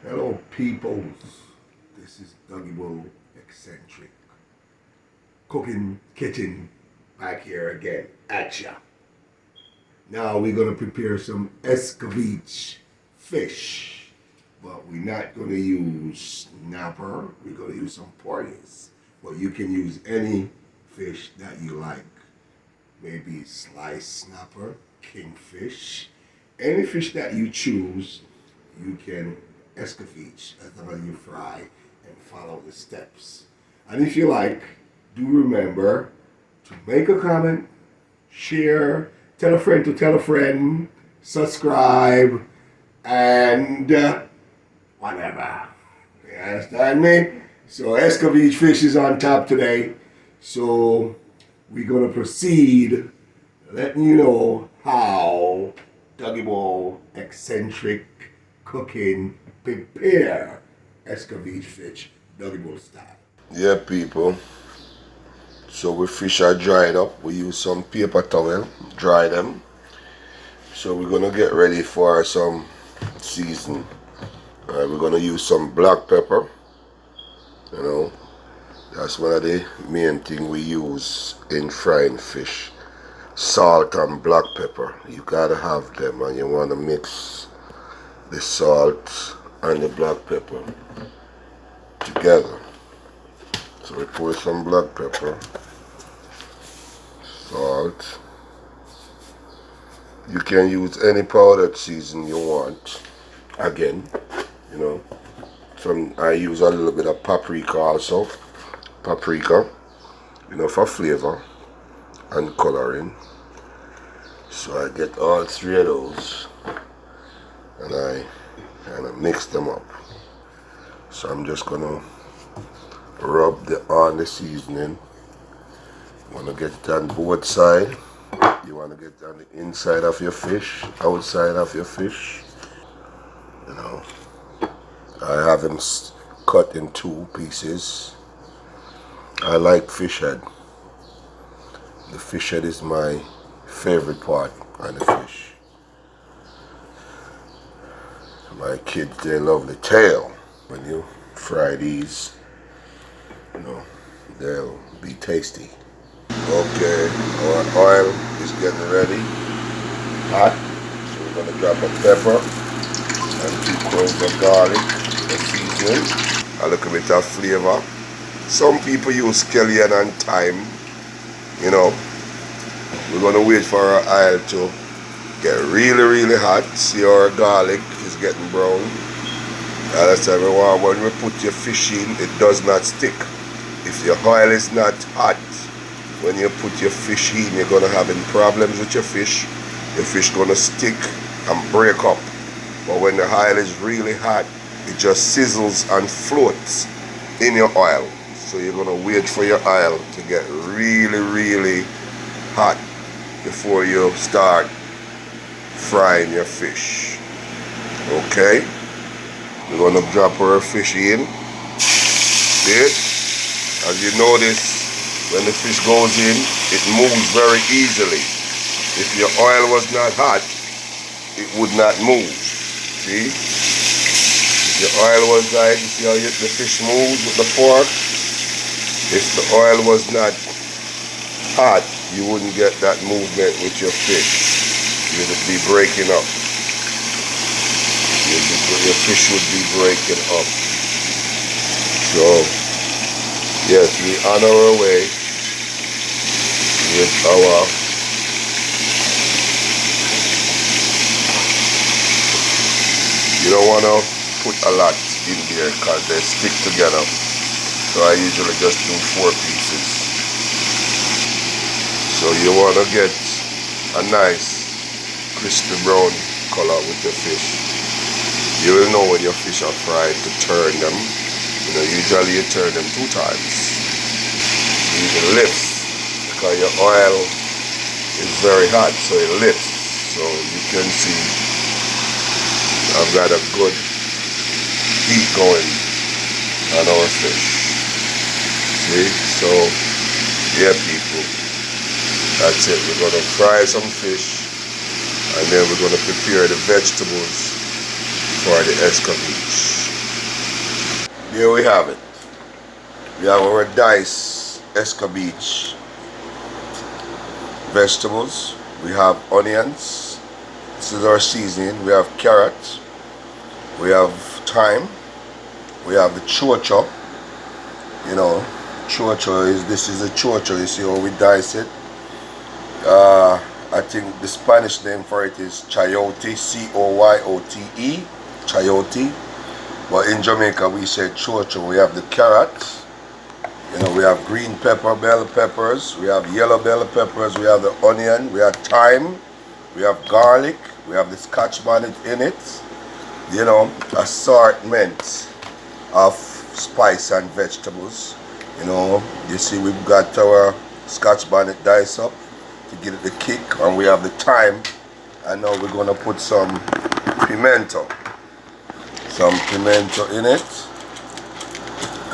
Hello people, this is Dougy Bull, Eccentric, cooking kitchen back here again at ya. Now we're going to prepare some Escovitch fish, but we're not going to use snapper, we're going to use some porgies. But you can use any fish that you like, maybe sliced snapper, kingfish, any fish that you choose, you can escovitch as long as you fry and follow the steps. And if you like, do remember to make a comment, share, tell a friend to tell a friend, subscribe, and whatever. You understand me? So Escovitch Fish is on top today. So we're going to proceed letting you know how Dougy Bull Eccentric cooking prepare Escovitch Fish Dougy Bull style. Yeah, people. So we fish are dried up. We use some paper towel, dry them. So we're gonna get ready for some seasoning. Alright, we're gonna use some black pepper. You know, that's one of the main things we use in frying fish. Salt and black pepper. You gotta have them, and you wanna mix the salt and the black pepper together. So we pour some black pepper, salt. You can use any powdered season you want. Again, you know, I use a little bit of paprika also. Paprika, you know, for flavor and coloring. So I get all three of those and I kind of mix them up. So I'm just gonna rub on the seasoning. You wanna get it on both sides. You wanna get it on the inside of your fish, outside of your fish. You know, I have them cut in 2 pieces. I like fish head. The fish head is my favorite part of the fish. My kids, they love the tail. When you fry these, you know, they'll be tasty. Okay, our oil is getting ready, hot. So we're gonna drop a pepper and 2 cloves of garlic and seasoning. A little bit of flavor. Some people use scallion and thyme. You know, we're gonna wait for our oil to get really hot. See our garlic is getting brown. That's everyone. When we put your fish in, it does not stick. If your oil is not hot, when you put your fish in, you're gonna have any problems with your fish. Your fish gonna stick and break up. But when the oil is really hot, it just sizzles and floats in your oil. So you're gonna wait for your oil to get really hot before you start frying your fish. Okay, we're gonna drop our fish in. See it? As you notice, when the fish goes in, it moves very easily. If your oil was not hot, it would not move. See? If your oil was hot, you see how the fish moves with the fork? If the oil was not hot, you wouldn't get that movement with your fish. You would be breaking up. Your fish would be breaking up. So, yes, we on our way with our you don't want to put a lot in there because they stick together. So I usually just do 4 pieces. So you want to get a nice crispy brown color with your fish. You will know when your fish are fried to turn them. You know, usually you turn them 2 times. It lifts because your oil is very hot, so it lifts. So you can see I've got a good heat going on our fish. See? So, yeah, people. That's it. We're going to fry some fish and then we're going to prepare the vegetables for the escovitch. Here we have it. We have our diced Escovitch vegetables. We have onions. This is our seasoning. We have carrot. We have thyme. We have the chocho. You know, this is a chocho. You see how we dice it. I think the Spanish name for it is chayote, C-O-Y-O-T-E, chayote. But in Jamaica we say chocho. We have the carrot. You know, we have green pepper, bell peppers. We have yellow bell peppers. We have the onion. We have thyme. We have garlic. We have the Scotch bonnet in it. You know, assortment of spice and vegetables. You know, you see we've got our Scotch bonnet diced up to give it the kick, and we have the thyme, and now we're gonna put some pimento in it,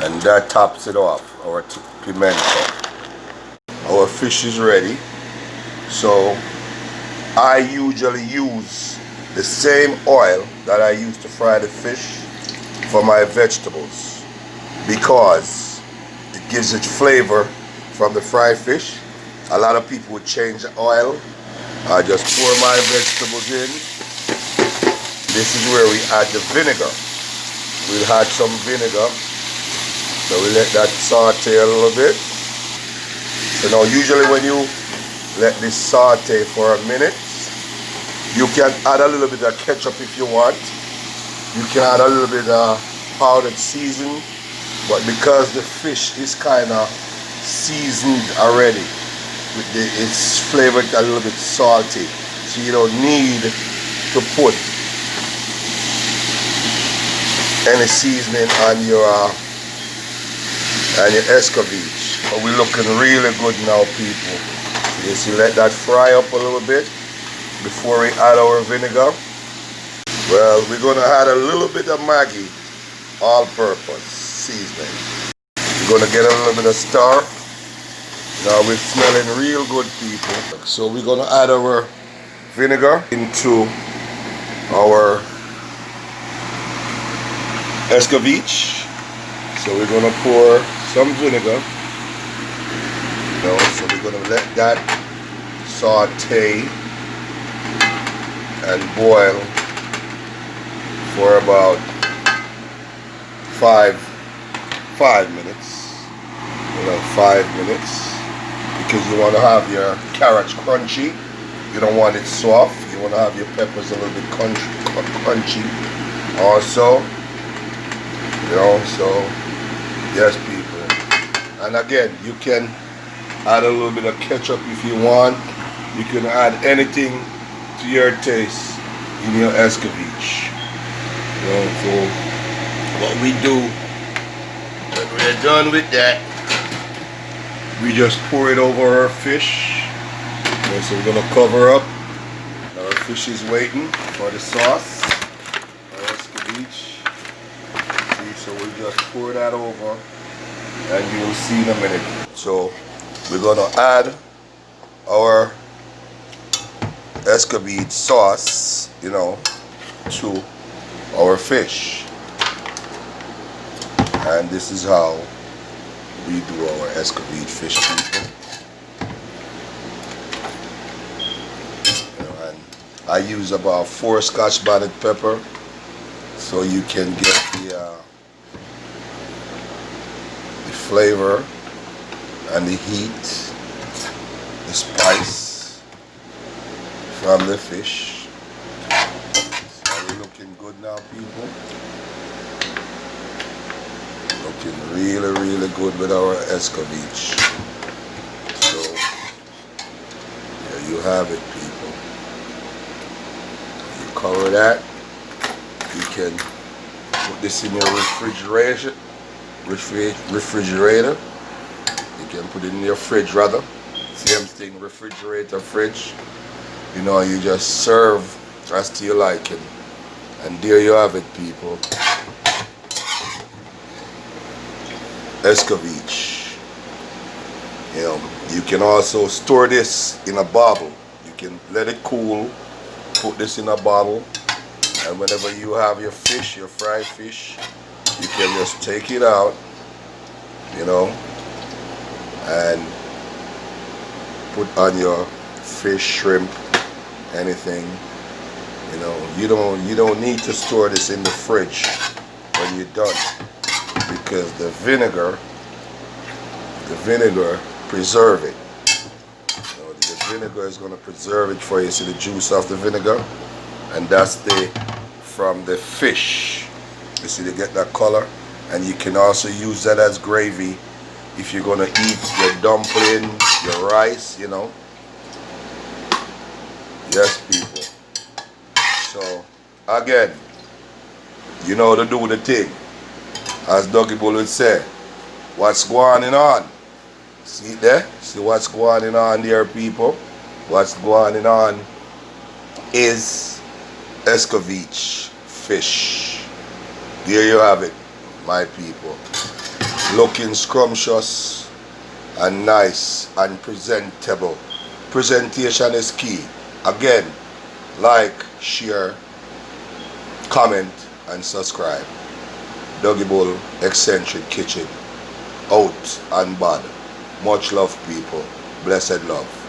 and that tops it off, our pimento. Our fish is ready. So I usually use the same oil that I use to fry the fish for my vegetables, because it gives it flavor from the fried fish. A lot of people would change the oil. I just pour my vegetables in. This is where we add the vinegar. We'll add some vinegar. So we let that saute a little bit. So now usually when you let this saute for a minute, you can add a little bit of ketchup if you want. You can add a little bit of powdered seasoning. But because the fish is kind of seasoned already, it's flavored a little bit salty, so you don't need to put any seasoning on your Escovitch. But we're looking really good now, people. You see, let that fry up a little bit before we add our vinegar. Well, we're going to add a little bit of Maggi all-purpose seasoning. We're going to get a little bit of star. Now we're smelling real good, people. So we're gonna add our vinegar into our Escovitch. So we're gonna pour some vinegar. So we're gonna let that saute and boil for about five minutes. 5 minutes. Because you want to have your carrots crunchy. You don't want it soft. You want to have your peppers a little bit crunchy also. You know, so yes, people. And again, you can add a little bit of ketchup if you want. You can add anything to your taste in your Escovitch. You know, so what we do when we're done with that, we just pour it over our fish. Okay, so we're gonna cover up. Our fish is waiting for the sauce. Our Escovitch. See, so we just pour that over, and you will see in a minute. So we're gonna add our Escovitch sauce, you know, to our fish. And this is how we do our Escovitch fish, people. You know, and I use about 4 Scotch bonnet pepper, so you can get the flavor and the heat, the spice from the fish. So we're looking good now, people. Looking really, really good with our Escovitch. So there you have it, people. You cover that. You can put this in your refrigerator. You can put it in your fridge, rather. Same thing, refrigerator, fridge. You know, you just serve as to your liking. And there you have it, people. Escovitch. You know, you can also store this in a bottle. You can let it cool, put this in a bottle, and whenever you have your fish, your fried fish, you can just take it out, you know, and put on your fish, shrimp, anything. You know, you don't need to store this in the fridge when you're done, because the vinegar preserve it. You know, the vinegar is going to preserve it for you. See the juice of the vinegar, and that's from the fish. You see, they get that color, and you can also use that as gravy if you're going to eat your dumpling, your rice, you know. Yes, people. So, again, you know to do the thing. As Dougy Bull would say, what's going on? See there? See what's going on there, people? What's going on is Escovitch Fish. There you have it, my people. Looking scrumptious and nice and presentable. Presentation is key. Again, like, share, comment, and subscribe. Dougy Bull Eccentric Kitchen. Out and bad. Much love, people. Blessed love.